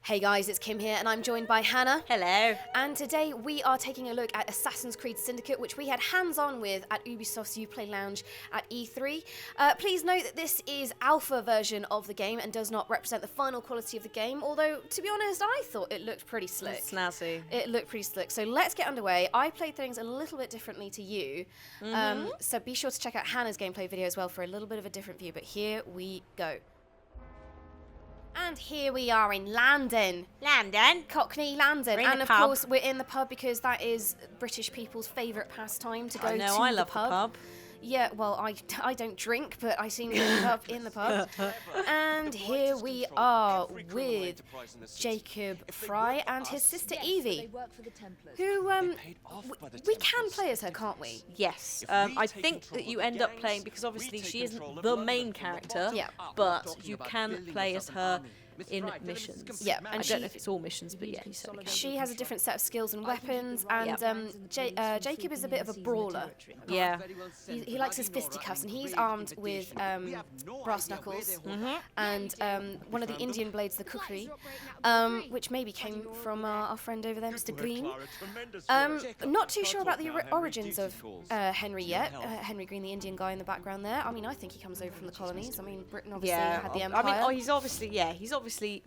Hey guys, it's Kim here and I'm joined by Hannah. Hello. And today we are taking a look at Assassin's Creed Syndicate, which we had hands-on with at Ubisoft's Uplay Lounge at E3. Please note that this is alpha version of the game and does not represent the final quality of the game, although, to be honest, I thought it looked pretty slick. It's snazzy. It looked pretty slick. So let's get underway. I played things a little bit differently to you, so be sure to check out Hannah's gameplay video as well for a little bit of a different view, but here we go. And here we are in London. Cockney London. We're in And the of pub. course, we're in the pub because that is British people's favourite pastime to go to I love the pub. Yeah, well, I don't drink, but I seem to end up in the pub. And here we are with Jacob Fry and his sister Evie, who we can play as her, can't we? Yes. I think that you end up playing, because obviously she isn't the main character, Yeah. but you can play as her in missions. Yeah, and I don't know if it's all missions, but yeah, you certainly can. She has a different set of skills and weapons, and Jacob is a bit of a brawler. Yeah. He likes his fisticuffs, and he's armed with brass knuckles and one of the Indian blades, the kukri, which maybe came from our friend over there, Mr. Green. Not too sure about the origins of Henry yet. Henry Green, the Indian guy in the background there. I mean, I think he comes over from the colonies. I mean, Britain obviously had the empire. I mean, he's obviously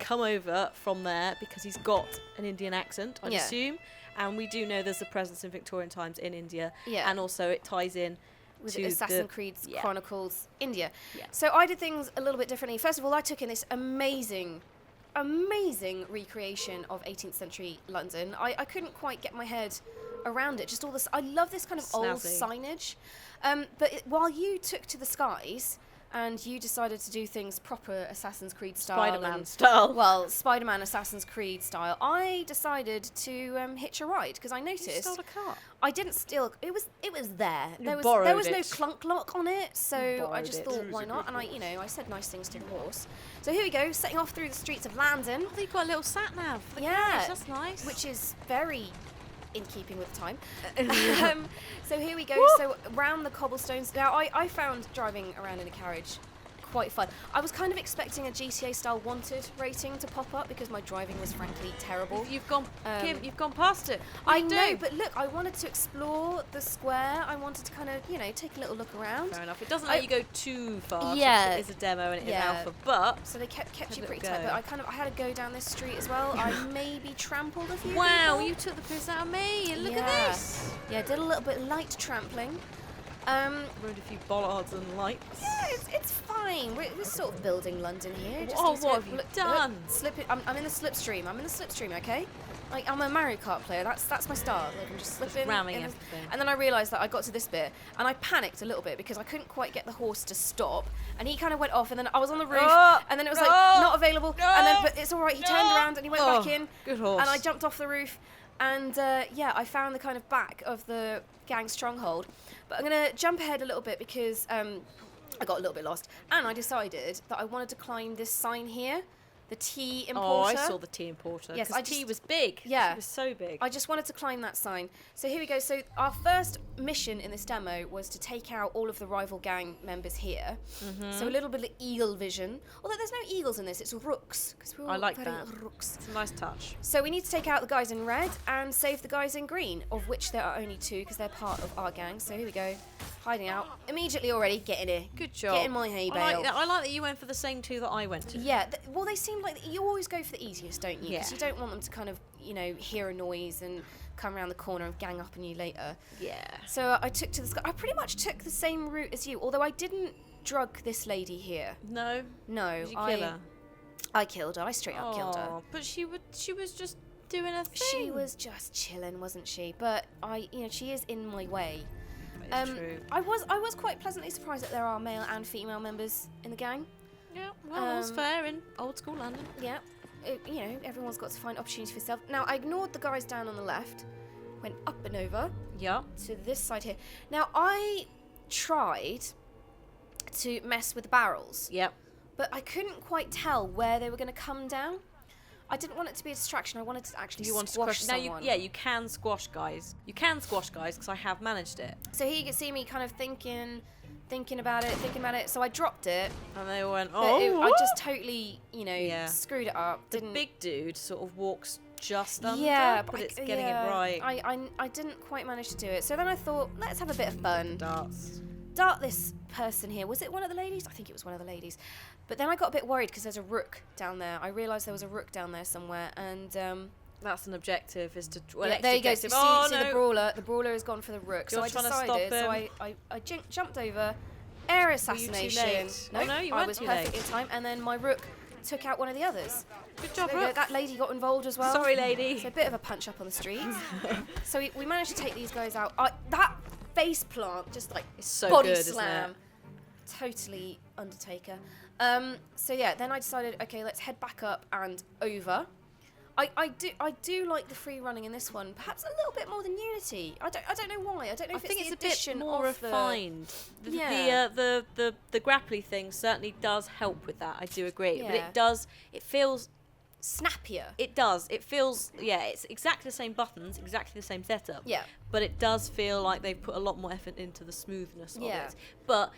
come over from there because he's got an Indian accent, I'd assume. And we do know there's a presence in Victorian times in India. Yeah. And also it ties in with to Assassin's Creed Chronicles India. Yeah. So I did things a little bit differently. First of all, I took in this amazing recreation of 18th century London. I couldn't quite get my head around it. Just all this. I love this kind of old signage. But while you took to the skies and you decided to do things proper Assassin's Creed style. Spider-Man style. Well, Spider-Man Assassin's Creed style. I decided to hitch a ride because I noticed. You stole a car. I didn't steal. It was there. There was borrowed no it. clunk lock on it, so I just borrowed thought, why not? And I said nice things to the horse. So here we go, setting off through the streets of London. Oh, you've got a little sat nav for the Yeah. carriage. That's nice. Which is very in keeping with the time. So here we go. So around the cobblestones. Now I found driving around in a carriage quite fun. I was kind of expecting a GTA style wanted rating to pop up because my driving was frankly terrible. You've gone, Kim, you've gone past it. I know, but look, I wanted to explore the square. I wanted to kind of, take a little look around. Fair enough. It doesn't let you go too fast. Yeah. It is a demo and it is alpha, but So they kept you a pretty little tight, go. but I had to go down this street as well. I maybe trampled a few wow, people. you took the piss out of me. Look Yeah. at this. Yeah, did a little bit light trampling. Ruined a few bollards and lights. Yeah, it's fine. We're sort of building London here. Just Oh, need to what have you done? I'm in the slipstream. I'm in the slipstream, okay? Like, I'm a Mario Kart player. That's my style. Like, I'm just slipping. ramming in everything. and then I realised that I got to this bit, and I panicked a little bit because I couldn't quite get the horse to stop, and he kind of went off, and then I was on the roof, and then it was like, not available, and then, but it's all right, he turned around, and he went back in, good horse. and I jumped off the roof, and I found the kind of back of the gang stronghold. But I'm going to jump ahead a little bit because I got a little bit lost. And I decided that I wanted to climb this sign here, the tea importer. Oh, I saw the tea importer. Yes, Yes, tea was big. Yeah. It was so big. I just wanted to climb that sign. So here we go. So our first mission in this demo was to take out all of the rival gang members here. So a little bit of eagle vision. Although there's no eagles in this, it's rooks. Because we're all I like very that. rooks. It's a nice touch. So we need to take out the guys in red and save the guys in green, of which there are only 2 because they're part of our gang. So here we go. Hiding out. Immediately already, get in here. Good job. Get in my hay bale. I like that you went for the same 2 that I went to. Yeah, well, they seem like you always go for the easiest, don't you? Because Yeah. you don't want them to kind of, hear a noise and come around the corner and gang up on you later. Yeah. So I took to the sky. I pretty much took the same route as you, although I didn't drug this lady here. No. No, Did you kill her? I killed her. I straight up killed her. But she was just doing her thing. She was just chilling, wasn't she? But she is in my way. That is true. I was quite pleasantly surprised that there are male and female members in the gang. Yeah, well, it's fair in old school London. Yeah, everyone's got to find opportunities for yourself. Now, I ignored the guys down on the left, went up and over Yeah. to this side here. Now, I tried to mess with the barrels, Yep. but I couldn't quite tell where they were going to come down. I didn't want it to be a distraction. I wanted to actually squash someone. Now, you can squash guys. You can squash guys because I have managed it. So here you can see me kind of thinking thinking about it. So I dropped it. And they went, I just totally, screwed it up. The big dude sort of walks just under, but it's getting it right. I didn't quite manage to do it. So then I thought, let's have a bit of fun. Dart this person here. Was it one of the ladies? I think it was one of the ladies. But then I got a bit worried because there's a rook down there. I realised there was a rook down there somewhere, and that's an objective, is to there you go. See the brawler has gone for the rook. You're so I decided. So I jumped over, air assassination. No, you I weren't was too perfect late. in time, and then my rook took out one of the others. Good job, so Rook. That lady got involved as well. Sorry, lady. So a bit of a punch up on the streets. So we managed to take these guys out. That face plant, just like it's so body good, slam. isn't it? Totally Undertaker. So yeah, then I decided, okay, let's head back up and over. I do like the free running in this one, perhaps a little bit more than Unity. I don't know why. I don't know if it's the addition a bit more of refined. The grapply thing certainly does help with that. I do agree, but it feels snappier. It does. It feels it's exactly the same buttons, exactly the same setup. Yeah. But it does feel like they've put a lot more effort into the smoothness of it. But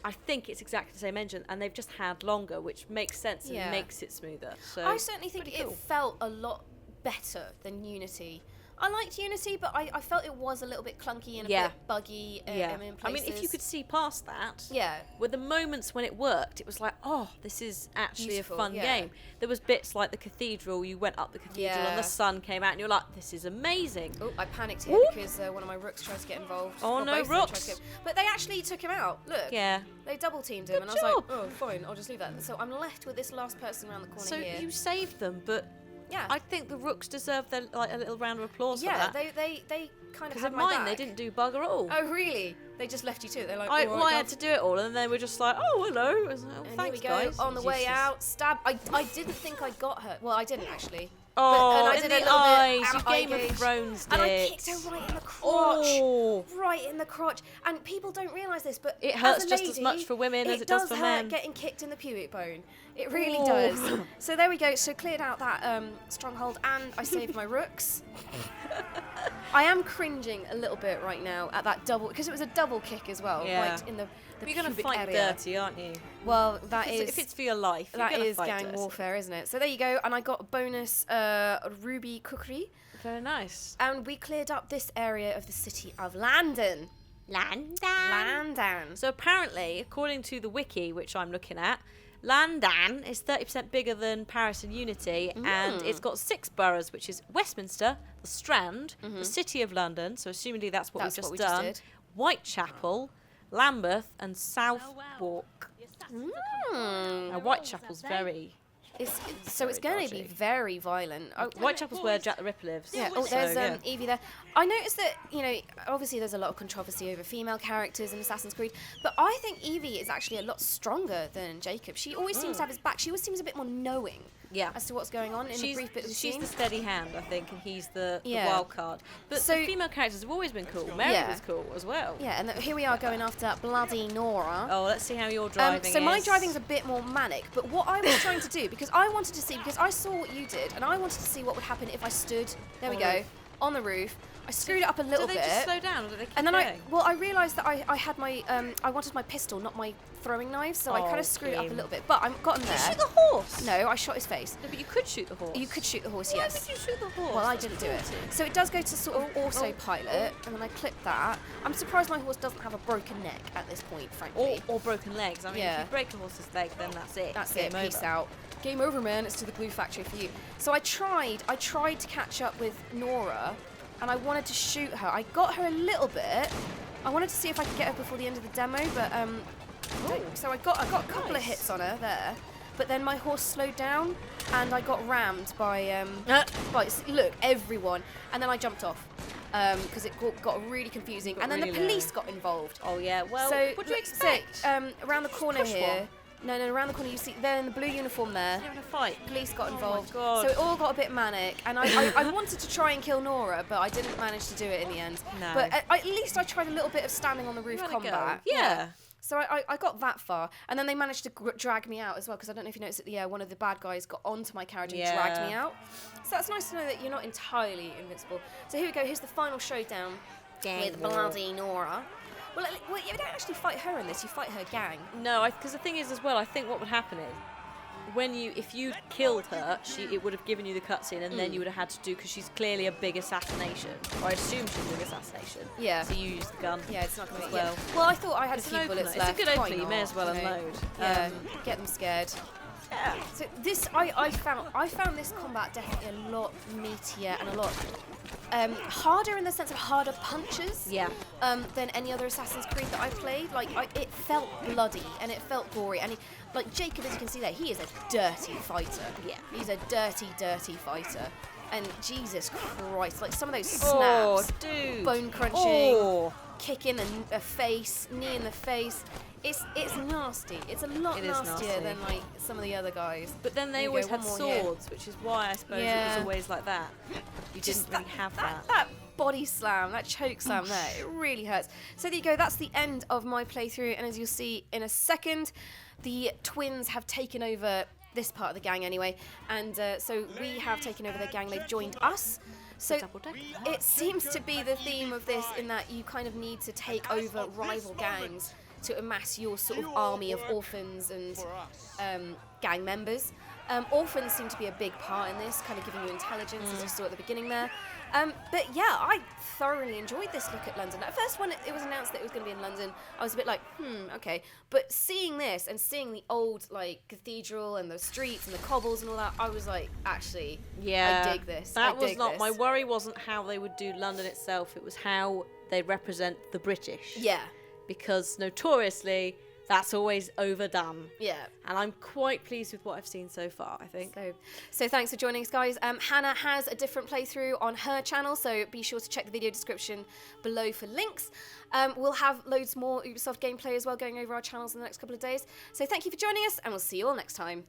I think it's exactly the same engine, and they've just had longer, which makes sense and makes it smoother. So I certainly think it felt a lot better than Unity. I liked Unity, but I felt it was a little bit clunky and a bit buggy in places. I mean, if you could see past that, yeah, with the moments when it worked, it was like, oh, this is actually beautiful, a fun game. There was bits like the cathedral, you went up the cathedral and the sun came out and you're like, this is amazing. Oh, I panicked here because one of my rooks tried to get involved. Oh, no, rooks. But they actually took him out. Look. Yeah. They double teamed him. Good and I was job. like, oh, fine, I'll just leave that. So I'm left with this last person around the corner here. So you saved them, but yeah, I think the rooks deserve their, a little round of applause for that. Yeah, they kind of because had in my mine back. they didn't do bugger all. Oh really? They just left you to it. They're like, I had to do it all, and they were just like, oh hello. I was like, and thanks here we go. guys. On the way out, stab. I didn't think I got her. Well, I didn't actually. Oh, and I in did the a little eyes, bit you eye Game of gauge. Thrones did. And I kicked her right in the crotch. Oh. Right in the crotch. And people don't realise this, but it hurts as a just lady, as much for women as it does for men. It does hurt getting kicked in the pubic bone. It really does. So there we go. So cleared out that stronghold, and I saved my rooks. I am cringing a little bit right now at that double, because it was a double kick as well, right in the you're going to pubic fight area. dirty, aren't you? Well, if it's for your life, that is fight gang dirty. warfare, isn't it? So there you go, and I got a bonus ruby cookery. Very nice. And we cleared up this area of the city of London. London. So apparently, according to the wiki, which I'm looking at, London is 30% bigger than Paris and Unity, and it's got 6 boroughs, which is Westminster, the Strand, the City of London, so assumedly that's what we've just done, Whitechapel, Lambeth, and Southwark. Now, Whitechapel's very... It's going to be very violent. Whitechapel's where Jack the Ripper lives. Yeah. Oh, there's Evie there. I noticed that obviously there's a lot of controversy over female characters in Assassin's Creed, but I think Evie is actually a lot stronger than Jacob. She always seems to have his back. She always seems a bit more knowing. Yeah. As to what's going on in the brief bit we've seen. She's the steady hand, I think, and he's the wild card. But so, the female characters have always been cool. Mary was cool as well. Yeah, and here we are going after bloody Nora. Oh, let's see how your driving is. So my driving's a bit more manic, but what I was trying to do, because I saw what you did, and I wanted to see what would happen if I stood, there we go, on the roof. I screwed it up a little bit. Did they just slow down, or did they keep and then going? I realised that I had my, I wanted my pistol, not my throwing knife, so I kind of screwed it up a little bit. But I've gotten there. Did you shoot the horse? No, I shot his face. No, but you could shoot the horse. You could shoot the horse, Why yes. would you shoot the horse? Well, I didn't do it. So it does go to sort of autopilot, and then I clip that. I'm surprised my horse doesn't have a broken neck at this point, frankly. Or broken legs. I mean, if you break a horse's leg, then that's it. That's it. Peace out. Game over, man. It's to the glue factory for you. So I tried to catch up with Nora, and I wanted to shoot her. I got her a little bit. I wanted to see if I could get her before the end of the demo, but so I got a couple of hits on her there. But then my horse slowed down, and I got rammed by everyone. And then I jumped off because it got really confusing. And then the police got involved. Oh yeah. Well, so, what do you expect? So, around the corner here. No, around the corner you see, they're in the blue uniform there. They're in a fight. Police got involved. My God. So it all got a bit manic, and I wanted to try and kill Nora, but I didn't manage to do it in the end. No. But at least I tried a little bit of standing on the roof combat. Yeah. So I got that far, and then they managed to drag me out as well, because I don't know if you noticed that, one of the bad guys got onto my carriage and dragged me out. So that's nice to know that you're not entirely invincible. So here we go, here's the final showdown with bloody Nora. Well, you don't actually fight her in this. You fight her gang. No, because the thing is as well, I think what would happen is, if you'd killed her, it would have given you the cutscene, and then you would have had to do, because she's clearly a big assassination. Or I assume she's a big assassination. Yeah. So you use the gun. Yeah, it's not going to be. Well. Well, I thought I had a few bullets left. It's a good Why opening. You not, may as well you know? unload. Yeah. Get them scared. Yeah. So this, I found this combat definitely a lot meatier and a lot harder in the sense of harder punches. Yeah. Than any other Assassin's Creed that I played. Like it felt bloody and it felt gory. And like Jacob, as you can see there, he is a dirty fighter. Yeah. He's a dirty fighter. And Jesus Christ, like some of those snaps, Oh, dude. bone crunching, kick in the face, knee in the face. It's nasty. It's a lot nastier than like some of the other guys. But then they always had swords, which is why I suppose it was always like that. You didn't really have that. That body slam, that choke slam there, it really hurts. So there you go, that's the end of my playthrough, and as you'll see in a second, the twins have taken over this part of the gang anyway, and so we have taken over their gang, they've joined us. So it seems to be the theme of this in that you kind of need to take over rival gangs to amass your sort of army of orphans and gang members. Orphans seem to be a big part in this, kind of giving you intelligence, as you saw at the beginning there. But yeah, I thoroughly enjoyed this look at London. At first, when it was announced that it was going to be in London, I was a bit like, okay. But seeing this and seeing the old like cathedral and the streets and the cobbles and all that, I was like, actually, I dig this. That was not my worry. Wasn't how they would do London itself. It was how they represent the British. Yeah. Because notoriously, that's always overdone. Yeah. And I'm quite pleased with what I've seen so far, I think. So thanks for joining us, guys. Hannah has a different playthrough on her channel, so be sure to check the video description below for links. We'll have loads more Ubisoft gameplay as well going over our channels in the next couple of days. So thank you for joining us, and we'll see you all next time.